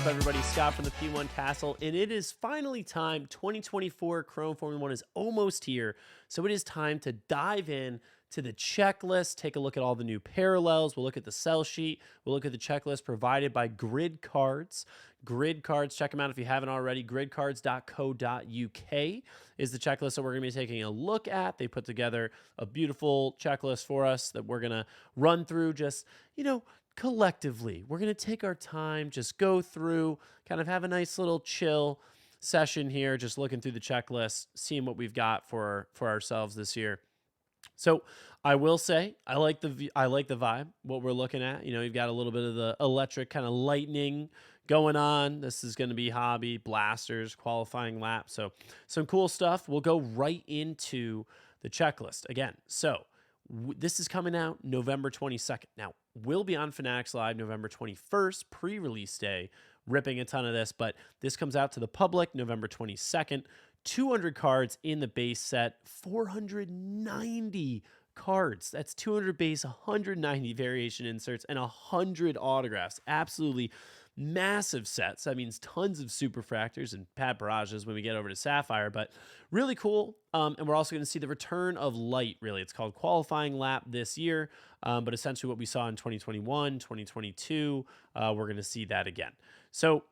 up, everybody? Scott from the P1 Castle, and it is finally time. 2024 Chrome Formula 1 is almost here, so it is time to dive in to the checklist, take a look at all the new parallels. We'll look at the sell sheet. We'll look at the checklist provided by Grid Cards. Grid Cards, check them out if you haven't already. Gridcards.co.uk is the checklist that we're going to be taking a look at. They put together a beautiful checklist for us that we're going to run through just, collectively. We're going to take our time, just go through, kind of have a nice little chill session here, just looking through the checklist, seeing what we've got for ourselves this year. So I will say I like the vibe, what we're looking at. You've got a little bit of the electric kind of lightning going on. This is going to be hobby, blasters, qualifying lap. So some cool stuff. We'll go right into the checklist again. So this is coming out November 22nd. Now, we'll be on Fanatics Live November 21st, pre-release day, ripping a ton of this, but this comes out to the public November 22nd. 200 cards in the base set, 490 cards. That's 200 base, 190 variation inserts, and 100 autographs. Absolutely massive sets. That means tons of superfractors and pad barrages when we get over to Sapphire, but really cool. And we're also going to see the return of light, really. It's called Qualifying Lap this year, but essentially what we saw in 2021, 2022, we're going to see that again. So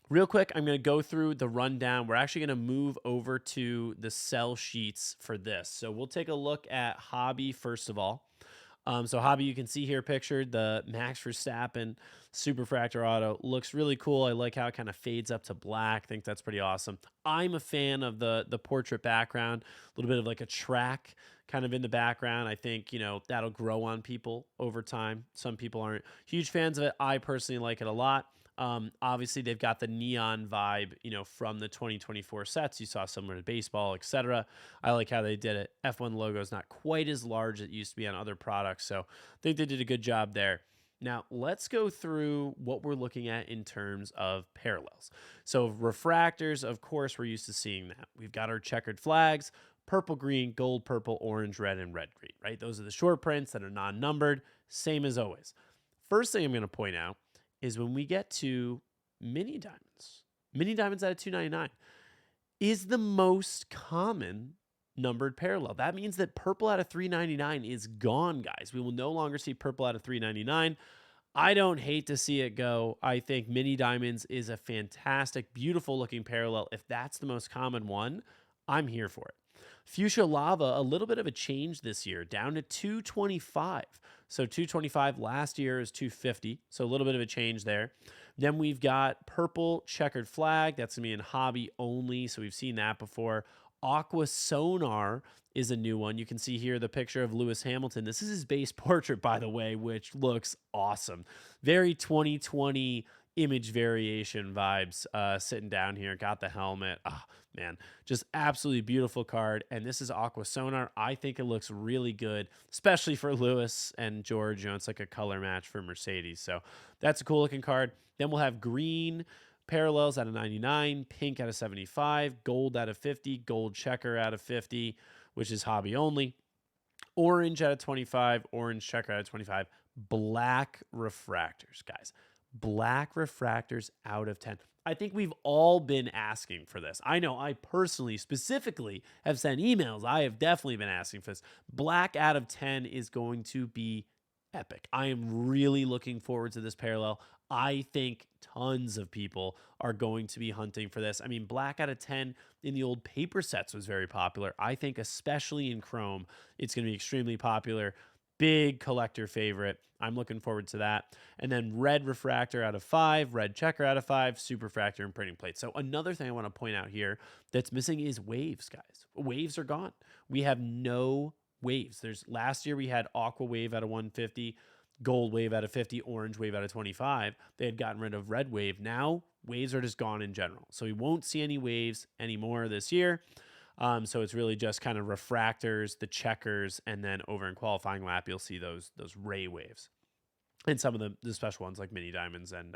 real quick, I'm going to go through the rundown. We're actually going to move over to the sell sheets for this. So we'll take a look at Hobby first of all. So Hobby, you can see here pictured, the Max Verstappen Superfractor Auto. Looks really cool. I like how it kind of fades up to black. I think that's pretty awesome. I'm a fan of the portrait background, a little bit of like a track kind of in the background. I think, that'll grow on people over time. Some people aren't huge fans of it. I personally like it a lot. Obviously, they've got the neon vibe, from the 2024 sets. You saw similar to baseball, etc. I like how they did it. F1 logo is not quite as large as it used to be on other products, so I think they did a good job there. Now, let's go through what we're looking at in terms of parallels. So refractors, of course, we're used to seeing that. We've got our checkered flags, purple, green, gold, purple, orange, red, and red, green, right? Those are the short prints that are non-numbered, same as always. First thing I'm going to point out is when we get to mini diamonds out of 299 is the most common numbered parallel. That means that purple out of 399 is gone, guys. We will no longer see purple out of 399. I don't hate to see it go. I think mini diamonds is a fantastic, beautiful looking parallel. If that's the most common one, I'm here for it. Fuchsia Lava, a little bit of a change this year, down to 225. So 225 last year is 250. So a little bit of a change there. Then we've got purple checkered flag. That's going to be in hobby only. So we've seen that before. Aqua Sonar is a new one. You can see here the picture of Lewis Hamilton. This is his base portrait, by the way, which looks awesome. Very 2020 image variation vibes sitting down here. Got the helmet. Oh, man, just absolutely beautiful card. And this is Aqua Sonar. I think it looks really good, especially for Lewis and George. It's like a color match for Mercedes. So that's a cool looking card. Then we'll have green parallels out of 99, pink out of 75, gold out of 50, gold checker out of 50, which is hobby only. Orange out of 25, orange checker out of 25, black refractors, guys. Black refractors out of 10. I think we've all been asking for this. I know I personally, specifically, have sent emails. I have definitely been asking for this. Black out of 10 is going to be epic. I am really looking forward to this parallel. I think tons of people are going to be hunting for this. I mean, black out of 10 in the old paper sets was very popular. I think especially in Chrome, it's going to be extremely popular. Big collector favorite. I'm looking forward to that. And then red refractor out of 5, red checker out of 5, superfractor and printing plate. So another thing I want to point out here that's missing is waves, guys. Waves are gone. We have no waves. Last year we had aqua wave out of 150, gold wave out of 50, orange wave out of 25. They had gotten rid of red wave. Now waves are just gone in general. So we won't see any waves anymore this year. So it's really just kind of refractors, the checkers, and then over in qualifying lap, you'll see those ray waves and some of the special ones like mini diamonds and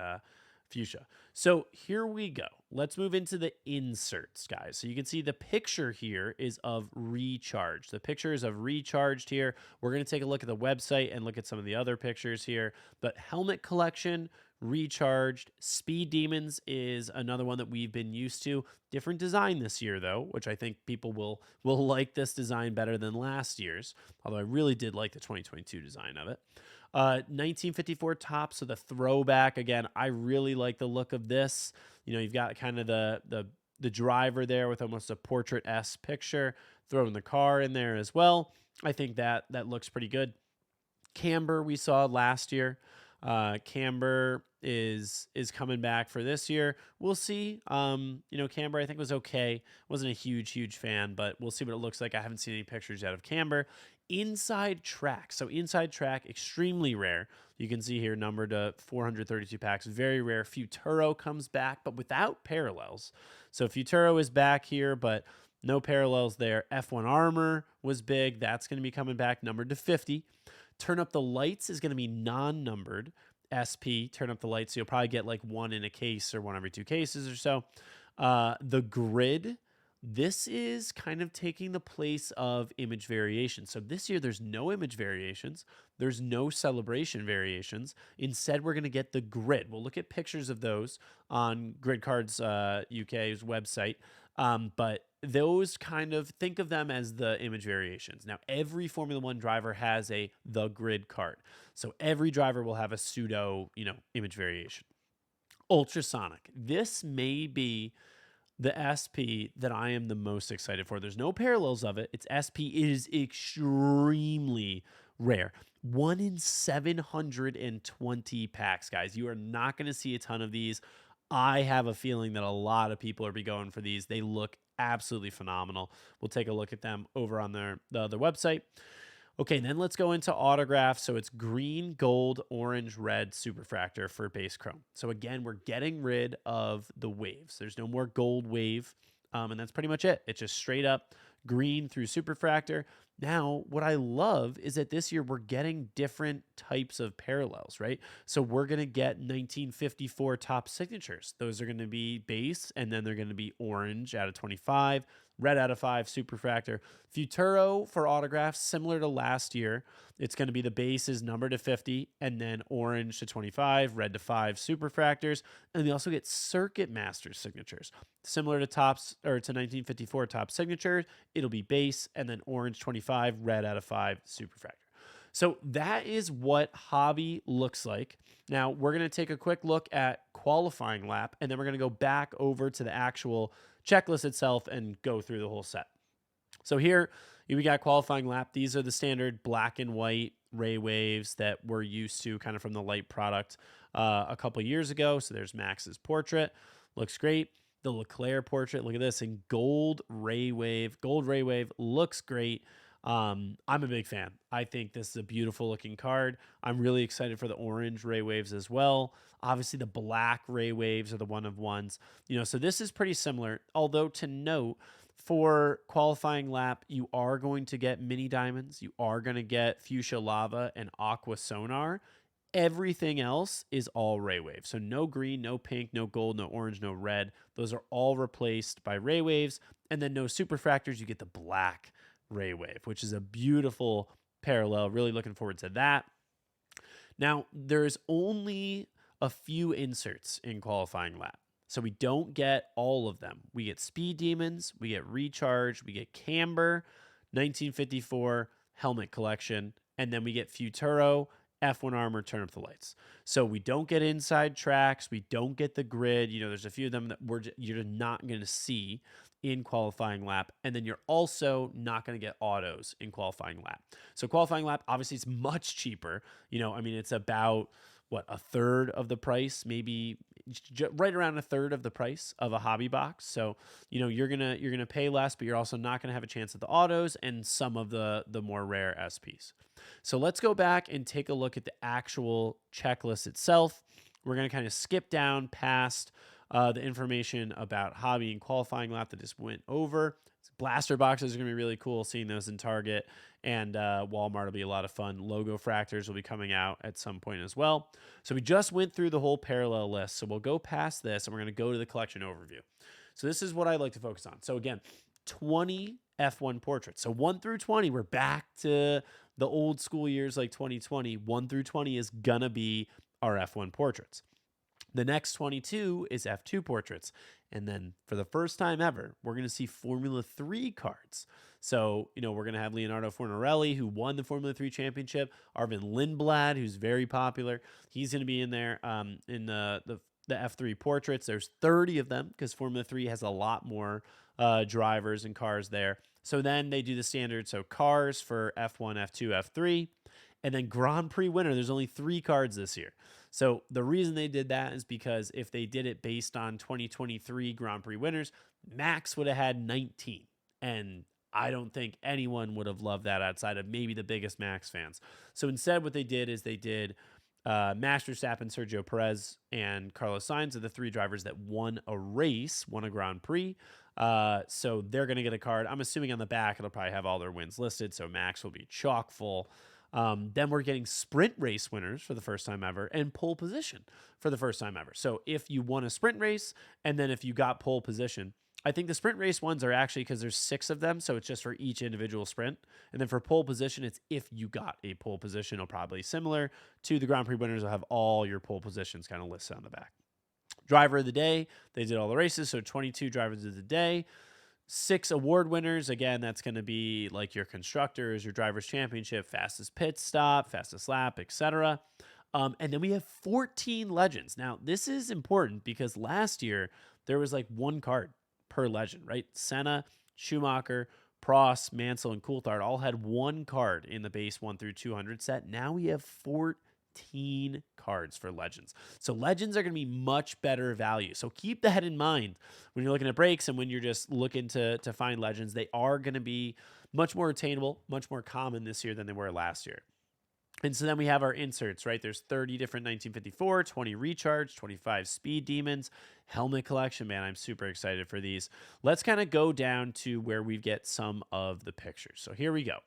fuchsia. So here we go. Let's move into the inserts, guys. So you can see the picture here is of Recharge. The picture is of Recharged here. We're going to take a look at the website and look at some of the other pictures here. But helmet collection, Recharged. Speed Demons is another one that we've been used to. Different design this year, though, which I think people will like this design better than last year's. Although I really did like the 2022 design of it. 1954 top, so the throwback again. I really like the look of this. You know, you've got kind of the driver there with almost a portrait-esque picture, throwing the car in there as well. I think that looks pretty good. Camber we saw last year. Camber is coming back for this year. We'll see. You know, Camber I think was okay. Wasn't a huge fan, but we'll see what it looks like. I haven't seen any pictures yet of Camber. Inside Track. So Inside Track, extremely rare. You can see here numbered to 432 packs. Very rare. Futuro comes back, but without parallels. So Futuro is back here, but no parallels there. F1 Armor was big. That's going to be coming back, numbered to 50. Turn Up the Lights is going to be non-numbered. SP, Turn Up the Lights. So you'll probably get like one in a case or one every 2 cases or so. The Grid. This is kind of taking the place of image variations. So this year, there's no image variations. There's no celebration variations. Instead, we're going to get the Grid. We'll look at pictures of those on Grid Cards UK's website. But those kind of, think of them as the image variations. Now, every Formula One driver has the Grid card. So every driver will have a pseudo, image variation. Ultrasonic. This may be the SP that I am the most excited for. There's no parallels of it. It's SP. It is extremely rare. 1 in 720 packs, guys. You are not going to see a ton of these. I have a feeling that a lot of people are be going for these. They look absolutely phenomenal. We'll take a look at them over on the other website. Okay, then let's go into autographs. So it's green, gold, orange, red, superfractor for base chrome. So again, we're getting rid of the waves. There's no more gold wave, and that's pretty much it. It's just straight up green through superfractor. Now, what I love is that this year we're getting different types of parallels, right? So we're going to get 1954 top signatures. Those are going to be base, and then they're going to be orange out of 25, red out of 5, superfractor. Futuro for autographs, similar to last year. It's going to be the base is numbered to 50, and then orange to 25, red to 5, superfractors. And we also get Circuit Master signatures. Similar to tops, or to 1954 top signature, it'll be base, and then orange 25, red out of 5, superfractor. So that is what hobby looks like. Now, we're going to take a quick look at qualifying lap, and then we're going to go back over to the actual checklist itself and go through the whole set. So here we got qualifying lap. These are the standard black and white ray waves that we're used to kind of from the light product a couple years ago. So there's Max's portrait. Looks great. The Leclerc portrait, look at this, in gold ray wave. Gold ray wave looks great. I'm a big fan. I think this is a beautiful looking card. I'm really excited for the orange ray waves as well. Obviously, the black ray waves are the one of ones. So this is pretty similar. Although to note, for qualifying lap, you are going to get mini diamonds. You are going to get fuchsia lava and aqua sonar. Everything else is all ray wave. So no green, no pink, no gold, no orange, no red. Those are all replaced by ray waves. And then no superfractors. You get the black ray wave, which is a beautiful parallel. Really looking forward to that. Now, there's only a few inserts in qualifying lap. So we don't get all of them. We get Speed Demons, we get Recharge, we get Camber, 1954 Helmet Collection, and then we get Futuro, F1 Armor, Turn Up the Lights. So we don't get Inside Tracks, we don't get the Grid. There's a few of them that you're not going to see in qualifying lap, and then you're also not going to get autos in qualifying lap. So qualifying lap, obviously, it's much cheaper. It's about a third of the price, maybe right around a third of the price of a hobby box. So you're gonna pay less, but you're also not gonna have a chance at the autos and some of the more rare SPs. So let's go back and take a look at the actual checklist itself. We're gonna kind of skip down past the information about hobby and qualifying lap that just went over. Blaster boxes are going to be really cool, seeing those in Target, and Walmart will be a lot of fun. Logo fractors will be coming out at some point as well. So we just went through the whole parallel list, so we'll go past this, and we're going to go to the collection overview. So this is what I like to focus on. So again, 20 F1 portraits. So 1 through 20, we're back to the old school years like 2020. 1 through 20 is going to be our F1 portraits. The next 22 is F2 portraits. And then for the first time ever, we're going to see Formula 3 cards. So, we're going to have Leonardo Fornarelli, who won the Formula 3 championship, Arvin Lindblad, who's very popular. He's going to be in there in the F3 portraits. There's 30 of them because Formula 3 has a lot more drivers and cars there. So then they do the standard. So cars for F1, F2, F3. And then Grand Prix winner, there's only 3 cards this year. So the reason they did that is because if they did it based on 2023 Grand Prix winners, Max would have had 19. And I don't think anyone would have loved that outside of maybe the biggest Max fans. So instead, what they did is they did Max Verstappen, Sergio Perez, and Carlos Sainz are the 3 drivers that won a race, won a Grand Prix. So they're going to get a card. I'm assuming on the back, it'll probably have all their wins listed. So Max will be chock full. Then we're getting sprint race winners for the first time ever and pole position for the first time ever. So if you won a sprint race and then if you got pole position, I think the sprint race ones are actually because there's 6 of them. So it's just for each individual sprint. And then for pole position, it's if you got a pole position, it'll probably similar to the Grand Prix winners will have all your pole positions kind of listed on the back. Driver of the day, they did all the races. So 22 drivers of the day. 6 award winners. Again, that's going to be like your constructors, your drivers championship, fastest pit stop, fastest lap, etc. And then we have 14 legends. Now, this is important because last year there was like 1 card per legend, right? Senna, Schumacher, Prost, Mansell, and Coulthard all had 1 card in the base 1 through 200 set. Now we have 14 cards for legends. So legends are going to be much better value. So keep that in mind when you're looking at breaks and when you're just looking to find legends. They are going to be much more attainable, much more common this year than they were last year. And so then we have our inserts, right? There's 30 different 1954, 20 recharge, 25 speed demons, helmet collection. Man, I'm super excited for these. Let's kind of go down to where we get some of the pictures. So here we go.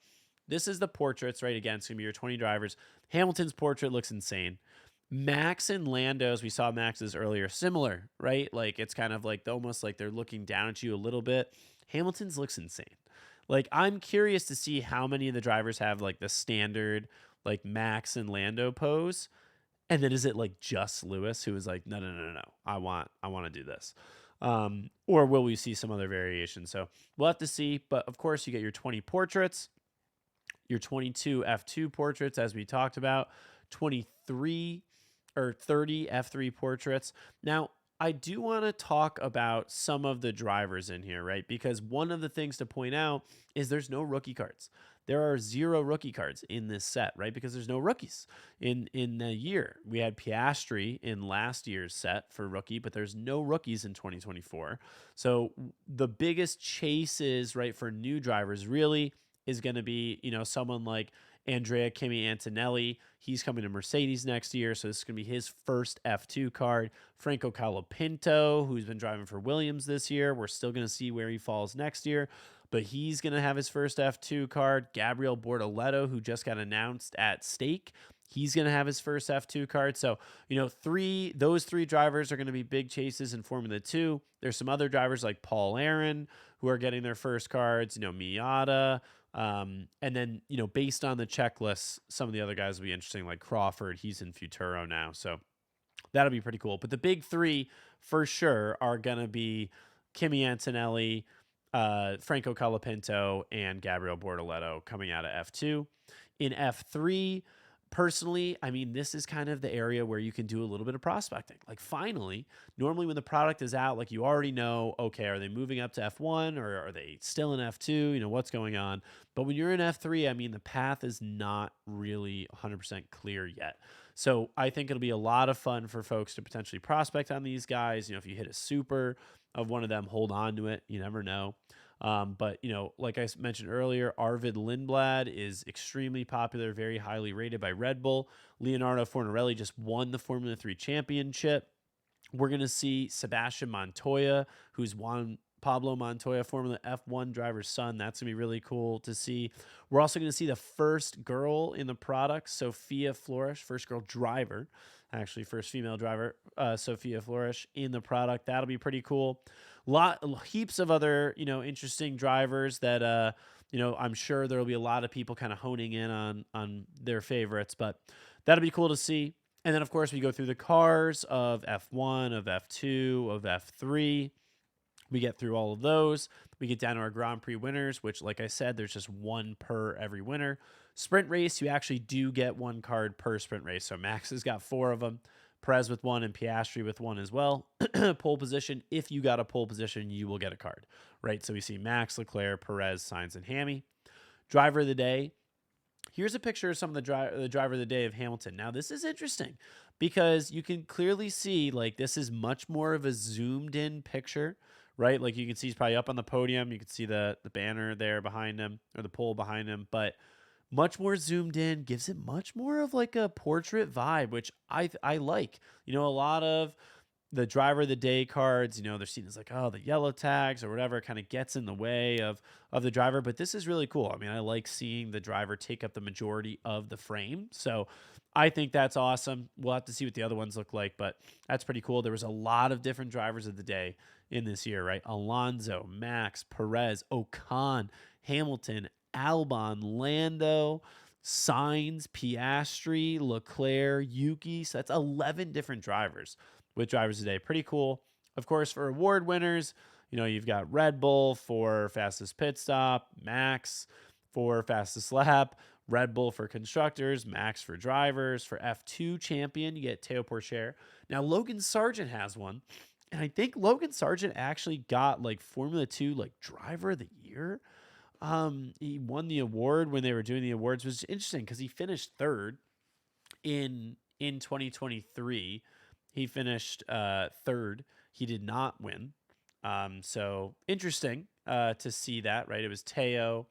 This is the portraits, right? Again, it's going to be your 20 drivers. Hamilton's portrait looks insane. Max and Lando's, we saw Max's earlier, similar, right? Like it's kind of like almost like they're looking down at you a little bit. Hamilton's looks insane. Like I'm curious to see how many of the drivers have like the standard like Max and Lando pose. And then is it like just Lewis who is like, no, I want to do this. Or will we see some other variation? So we'll have to see. But of course, you get your 20 portraits, your 22 F2 portraits, as we talked about, 23 or 30 F3 portraits. Now, I do want to talk about some of the drivers in here, right? Because one of the things to point out is there's no rookie cards. There are 0 rookie cards in this set, right? Because there's no rookies in the year. We had Piastri in last year's set for rookie, but there's no rookies in 2024. So the biggest chases, right, for new drivers really is going to be, someone like Andrea Kimi Antonelli. He's coming to Mercedes next year, so this is going to be his first F2 card. Franco Colapinto, who's been driving for Williams this year. We're still going to see where he falls next year, but he's going to have his first F2 card. Gabriel Bortoleto, who just got announced at Stake, he's going to have his first F2 card. So, those 3 drivers are going to be big chases in Formula 2. There's some other drivers like Paul Aaron who are getting their first cards, Miata. And then, based on the checklist, some of the other guys will be interesting, like Crawford. He's in Futuro now. So that'll be pretty cool. But the big 3 for sure are going to be Kimi Antonelli, Franco Colapinto, and Gabriel Bortoleto coming out of F2. In F3, personally, I mean, this is kind of the area where you can do a little bit of prospecting. Like finally, normally when the product is out, like you already know, okay, are they moving up to F1 or are they still in F2? What's going on? But when you're in F3, I mean, the path is not really 100% clear yet. So I think it'll be a lot of fun for folks to potentially prospect on these guys. If you hit a super of one of them, hold on to it. You never know. But, like I mentioned earlier, Arvid Lindblad is extremely popular, very highly rated by Red Bull. Leonardo Fornarelli just won the Formula 3 championship. We're going to see Sebastian Montoya, who's won Pablo Montoya, Formula F1 driver's son. That's going to be really cool to see. We're also going to see the first girl in the product, Sophia Flores, first girl driver, actually first female driver, Sophia Flores in the product. That'll be pretty cool. Heaps of other, interesting drivers that, I'm sure there'll be a lot of people kind of honing in on their favorites, but that'll be cool to see. And then, of course, we go through the cars of F1, of F2, of F3. We get through all of those. We get down to our Grand Prix winners, which, like I said, there's just one per every winner. Sprint race, you actually do get one card per sprint race. So Max has got 4 of them, Perez with 1, and Piastri with 1 as well. Pole position, if you got a pole position, you will get a card, right? So we see Max, Leclerc, Perez, Sainz, and Hammy. Driver of the day. Here's a picture of some of the driver of the day of Hamilton. Now, this is interesting because you can clearly see, like, this is much more of a zoomed in picture, right? Like, you can see he's probably up on the podium. You can see the banner there behind him, or the pole behind him, but much more zoomed in, gives it much more of like a portrait vibe, which I like. You know, a lot of the driver of the day cards, you know, they're seen as like, oh, the yellow tags or whatever kind of gets in the way of the driver. But this is really cool. I mean, I like seeing the driver take up the majority of the frame. So I think that's awesome. We'll have to see what the other ones look like, but that's pretty cool. There was a lot of different drivers of the day in this year, right? Alonso, Max, Perez, Ocon, Hamilton, Albon, Lando, Sainz, Piastri, Leclerc, Yuki. So that's 11 different drivers with drivers today. Pretty cool. Of course, for award winners, you know, you've got Red Bull for fastest pit stop, Max for fastest lap, Red Bull for constructors, Max for drivers. For F2 champion, you get Teo Pourchaire. Now, Logan Sargent has one. And I think Logan Sargent actually got like Formula 2 like driver of the year. He won the award when they were doing the awards, which is interesting because he finished third in 2023. He finished third. He did not win. So interesting to see that, right? It was Teo,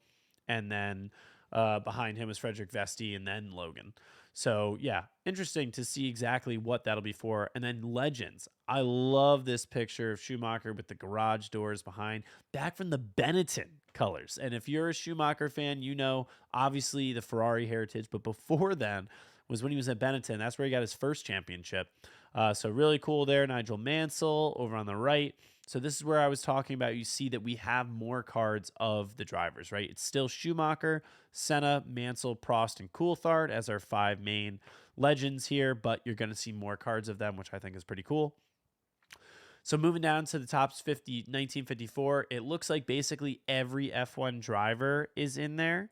and then behind him was Frederick Vesti, and then Logan. So yeah, interesting to see exactly what that'll be for. And then Legends. I love this picture of Schumacher with the garage doors behind, back from the Benetton colors. And if you're a Schumacher fan, you know, obviously the Ferrari heritage, but before then was when he was at Benetton. That's where he got his first championship. So really cool there. Nigel Mansell over on the right. So this is where I was talking about. You see that we have more cards of the drivers, right? It's still Schumacher, Senna, Mansell, Prost, and Coulthard as our 5 main legends here, but you're going to see more cards of them, which I think is pretty cool. So moving down to the Topps 1954, it looks like basically every F1 driver is in there.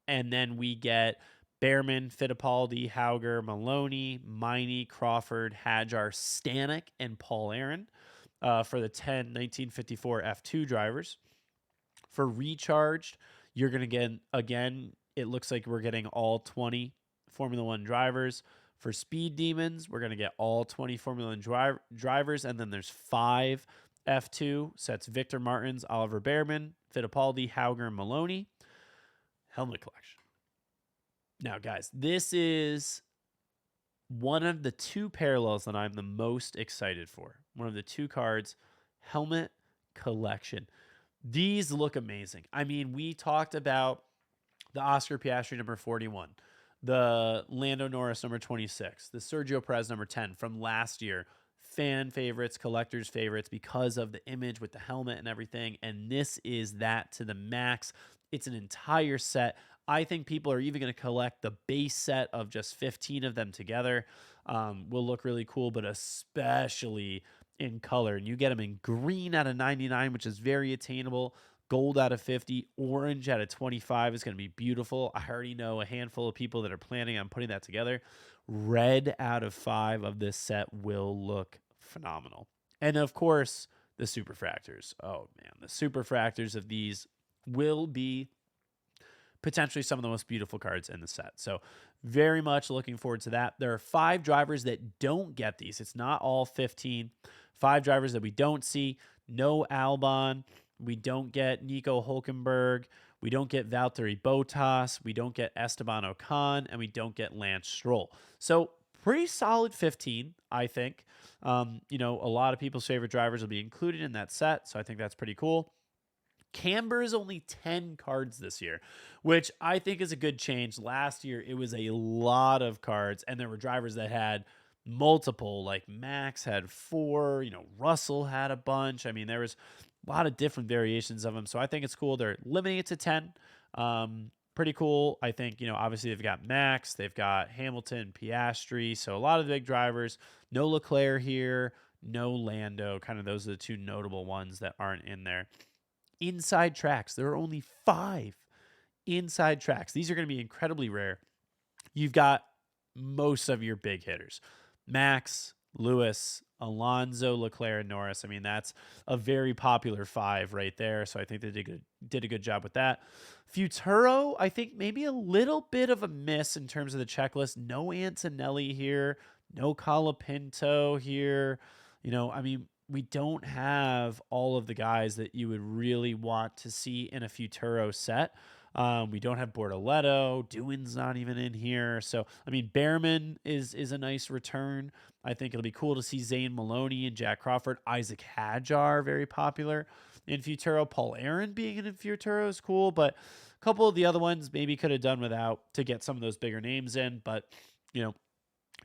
And then we get Behrman, Fittipaldi, Hauger, Maloney, Miney, Crawford, Hadjar, Stanek, and Paul Aaron for the 1954 F2 drivers. For Recharged, you're going to get, again, it looks like we're getting all 20 Formula One drivers. For Speed Demons, we're going to get all 20 Formula One drivers, and then there's 5 F2. So that's Victor Martins, Oliver Behrman, Fittipaldi, Hauger, and Maloney. Helmet collection. Now, guys, this is one of the 2 parallels that I'm the most excited for. One of the 2 cards, helmet collection. These look amazing. I mean, we talked about the Oscar Piastri number 41, the Lando Norris number 26, the Sergio Perez number 10 from last year. Fan favorites, collectors' favorites because of the image with the helmet and everything. And this is that to the max. It's an entire set. I think people are even going to collect the base set of just 15 of them together. Will look really cool, but especially in color. And you get them in green out of 99, which is very attainable. Gold out of 50, orange out of 25 is going to be beautiful. I already know a handful of people that are planning on putting that together. Red out of 5 of this set will look phenomenal. And of course, the superfractors. Oh man, the superfractors of these will be potentially some of the most beautiful cards in the set. So very much looking forward to that. There are 5 drivers that don't get these. It's not all 15. 5 drivers that we don't see. No Albon. We don't get Nico Hulkenberg. We don't get Valtteri Bottas. We don't get Esteban Ocon. And we don't get Lance Stroll. So pretty solid 15, I think. You know, a lot of people's favorite drivers will be included in that set. So I think that's pretty cool. Camber is only 10 cards this year, which I think is a good change. Last year, it was a lot of cards, and there were drivers that had multiple, like Max had 4, you know, Russell had a bunch. I mean, there was a lot of different variations of them. So I think it's cool. They're limiting it to 10. pretty cool. I think, obviously they've got Max, they've got Hamilton, Piastri. So a lot of the big drivers. No Leclerc here, no Lando. Kind of those are the two notable ones that aren't in there. Inside tracks, there are only 5 inside tracks. These are going to be incredibly rare. You've got most of your big hitters: Max, Lewis, Alonso, Leclerc, and Norris. I mean, that's a very popular 5 right there. So I think they did a good job with that. Futuro, I think maybe a little bit of a miss in terms of the checklist. No Antonelli here, no Colapinto here. I mean, we don't have all of the guys that you would really want to see in a Futuro set. We don't have Bortoletto. Doohan's not even in here. So, I mean, Behrman is a nice return. I think it'll be cool to see Zane Maloney and Jack Crawford. Isaac Hadjar, very popular in Futuro. Paul Aaron being in Futuro is cool, but a couple of the other ones maybe could have done without to get some of those bigger names in. But,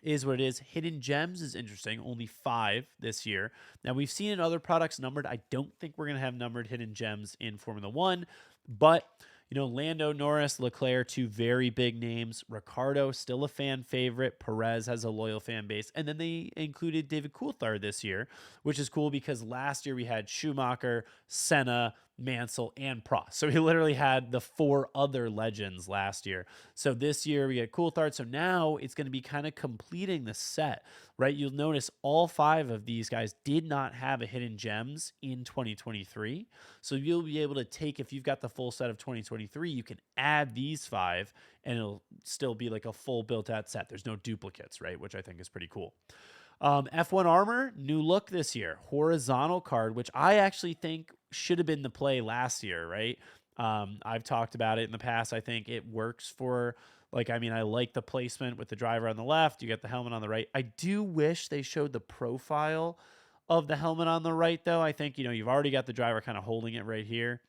is what it is. Hidden Gems is interesting. Only 5 this year. Now, we've seen in other products numbered. I don't think we're going to have numbered Hidden Gems in Formula One, but Lando Norris, Leclerc, 2 very big names. Ricardo, still a fan favorite. Perez has a loyal fan base. And then they included David Coulthard this year, which is cool because last year we had Schumacher, Senna, Mansell, and Prost. So he literally had the 4 other legends last year. So this year we get Coulthard. So now it's going to be kind of completing the set, right? You'll notice all 5 of these guys did not have a Hidden Gems in 2023. So you'll be able to take, if you've got the full set of 2023, you can add these 5 and it'll still be like a full built out set. There's no duplicates, right? Which I think is pretty cool. F1 Armor, new look this year. Horizontal card, which I actually think should have been the play last year, right? I've talked about it in the past. I think it works for, I like the placement with the driver on the left. You get the helmet on the right. I do wish they showed the profile of the helmet on the right, though. I think, you've already got the driver kind of holding it right here.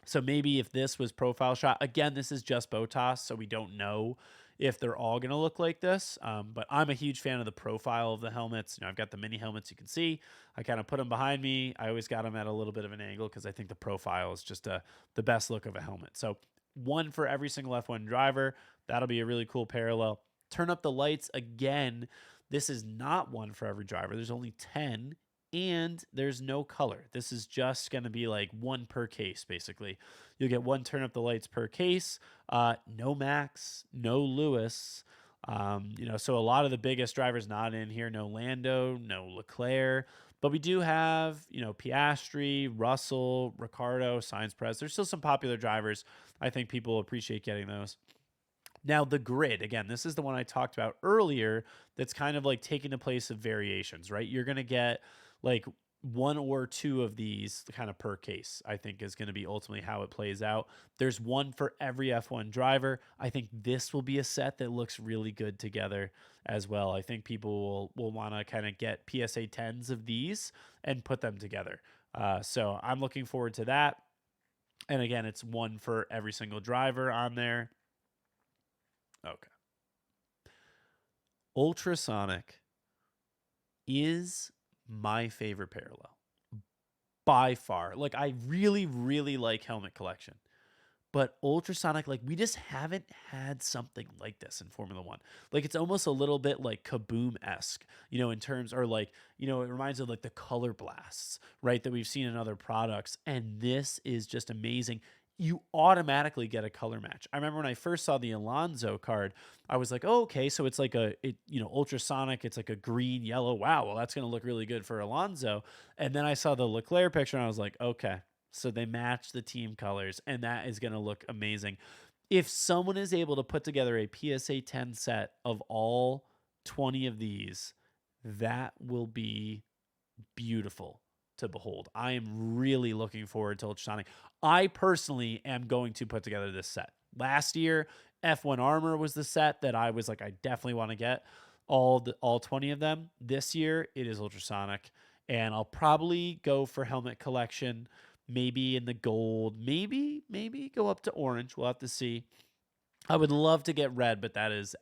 So maybe if this was profile shot, again, this is just Bottas, so we don't know if they're all going to look like this. But I'm a huge fan of the profile of the helmets. I've got the mini helmets you can see. I kind of put them behind me. I always got them at a little bit of an angle because I think the profile is just the best look of a helmet. So 1 for every single F1 driver. That'll be a really cool parallel. Turn up the lights again. This is not 1 for every driver. There's only 10. And there's no color. This is just going to be like 1 per case, basically. You'll get 1 turn up the lights per case. No Max, no Lewis. So a lot of the biggest drivers not in here. No Lando, no Leclerc. But we do have, Piastri, Russell, Ricardo, Sainz, Perez. There's still some popular drivers. I think people appreciate getting those. Now, the grid, again, this is the one I talked about earlier that's kind of like taking the place of variations, right? You're going to get like 1 or 2 of these kind of per case, I think is going to be ultimately how it plays out. There's 1 for every F1 driver. I think this will be a set that looks really good together as well. I think people will want to kind of get PSA 10s of these and put them together. So I'm looking forward to that. And again, it's 1 for every single driver on there. Okay. Ultrasonic is my favorite parallel by far. Like, I really, really like Helmet Collection. But Ultrasonic, we just haven't had something like this in Formula One. Like, it's almost a little bit like Kaboom-esque, in terms, or it reminds of like the color blasts, right, that we've seen in other products. And this is just amazing. You automatically get a color match. I remember when I first saw the Alonso card, I was like, oh, okay, so it's like ultrasonic. It's like a green, yellow. Wow, well, that's going to look really good for Alonso. And then I saw the Leclerc picture and I was like, okay, so they match the team colors and that is going to look amazing. If someone is able to put together a PSA 10 set of all 20 of these, that will be beautiful to behold. I am really looking forward to Ultrasonic. I personally am going to put together this set. Last year, F1 Armor was the set that I was like, I definitely want to get all 20 of them. This year, it is Ultrasonic, and I'll probably go for Helmet Collection, maybe in the gold, maybe go up to orange. We'll have to see. I would love to get red, but that is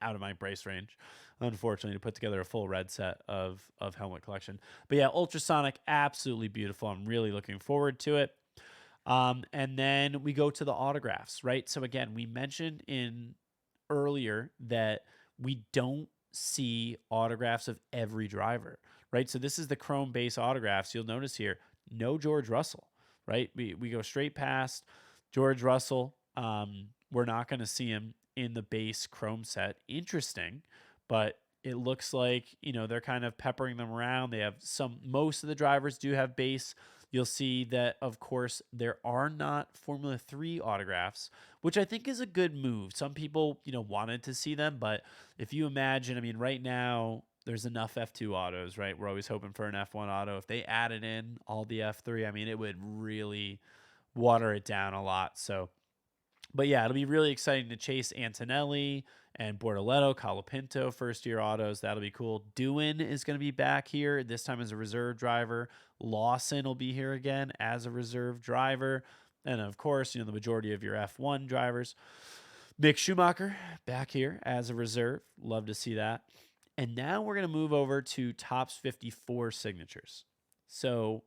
out of my price range, unfortunately, to put together a full red set of Helmet Collection. But yeah, Ultrasonic, absolutely beautiful. I'm really looking forward to it. And then we go to the autographs, right? So again, we mentioned in earlier that we don't see autographs of every driver, right? So this is the chrome base autographs. You'll notice here, no George Russell, right? We go straight past George Russell. We're not going to see him in the base chrome set. Interesting, but it looks like, they're kind of peppering them around. They have most of the drivers do have base. You'll see that, of course, there are not Formula 3 autographs, which I think is a good move. Some people, wanted to see them, but if you imagine, I mean, right now there's enough F2 autos, right? We're always hoping for an F1 auto. If they added in all the F3, I mean, it would really water it down a lot. So, but yeah, it'll be really exciting to chase Antonelli and Bortoleto, Colapinto, first-year autos. That'll be cool. Doohan is going to be back here, this time as a reserve driver. Lawson will be here again as a reserve driver. And, of course, the majority of your F1 drivers. Mick Schumacher back here as a reserve. Love to see that. And now we're going to move over to Topps 54 signatures. So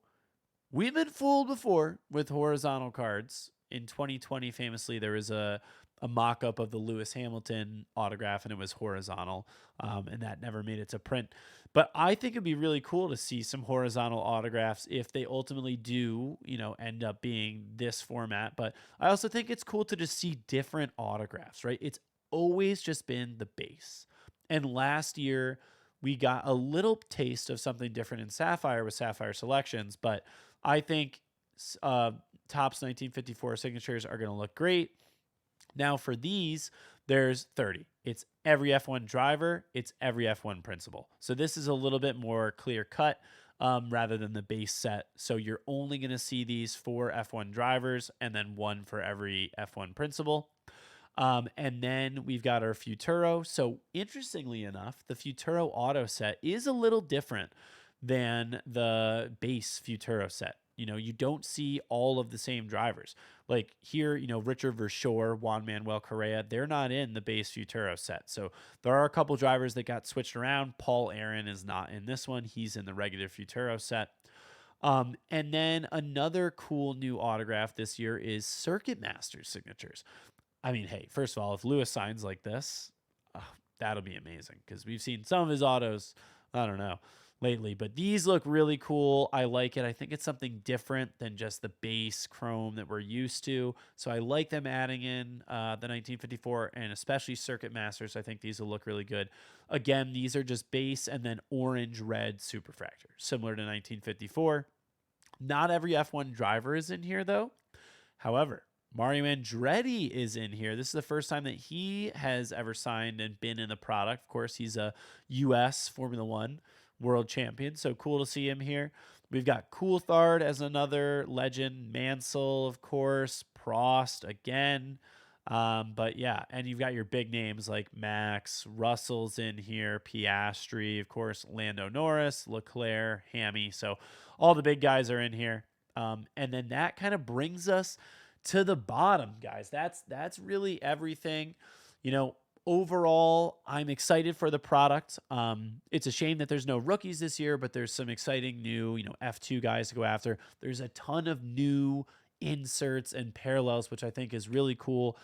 we've been fooled before with horizontal cards. In 2020, famously, there was a mock-up of the Lewis Hamilton autograph, and it was horizontal, and that never made it to print. But I think it'd be really cool to see some horizontal autographs if they ultimately do, end up being this format. But I also think it's cool to just see different autographs, right? It's always just been the base. And last year, we got a little taste of something different in Sapphire with Sapphire Selections, but I think Topps 1954 signatures are going to look great. Now for these, there's 30. It's every F1 driver. It's every F1 principal. So this is a little bit more clear cut rather than the base set. So you're only going to see these for F1 drivers and then one for every F1 principal. And then we've got our Futuro. So interestingly enough, the Futuro auto set is a little different than the base Futuro set. You don't see all of the same drivers. Like here, Richard Verschoor, Juan Manuel Correa, they're not in the base Futuro set. So there are a couple drivers that got switched around. Paul Aaron is not in this one. He's in the regular Futuro set. And then another cool new autograph this year is Circuit Masters signatures. I mean, hey, first of all, if Lewis signs like this, that'll be amazing because we've seen some of his autos, I don't know, lately, but these look really cool. I like it. I think it's something different than just the base chrome that we're used to. So I like them adding in the 1954 and especially Circuit Masters. I think these will look really good. Again, these are just base and then orange red superfractor, similar to 1954. Not every F1 driver is in here though. However, Mario Andretti is in here. This is the first time that he has ever signed and been in the product. Of course, he's a U.S. Formula One world champion, so cool to see him here. We've got Coulthard as another legend. Mansell, of course. Prost again. But yeah, and you've got your big names like Max, Russell's in here, Piastri, of course, Lando Norris, Leclerc, Hammy. So all the big guys are in here. And then that kind of brings us to the bottom, guys. That's really everything. Overall, I'm excited for the product. It's a shame that there's no rookies this year, but there's some exciting new, F2 guys to go after. There's a ton of new inserts and parallels, which I think is really cool.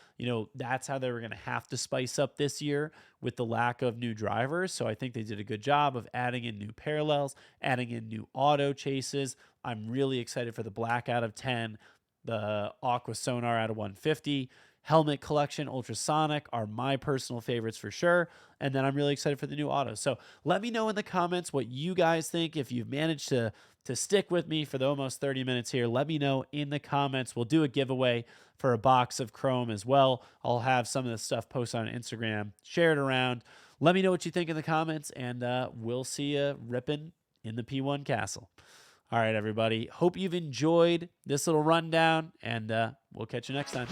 That's how they were going to have to spice up this year with the lack of new drivers. So I think they did a good job of adding in new parallels, adding in new auto chases. I'm really excited for the black out of 10. The Aqua Sonar out of 150. Helmet Collection Ultrasonic are my personal favorites for sure. And then I'm really excited for the new autos. So let me know in the comments what you guys think. If you've managed to stick with me for the almost 30 minutes here, let me know in the comments. We'll do a giveaway for a box of Chrome as well. I'll have some of this stuff posted on Instagram. Share it around. Let me know what you think in the comments, and we'll see you ripping in the P1 Castle. All right, everybody. Hope you've enjoyed this little rundown, and we'll catch you next time.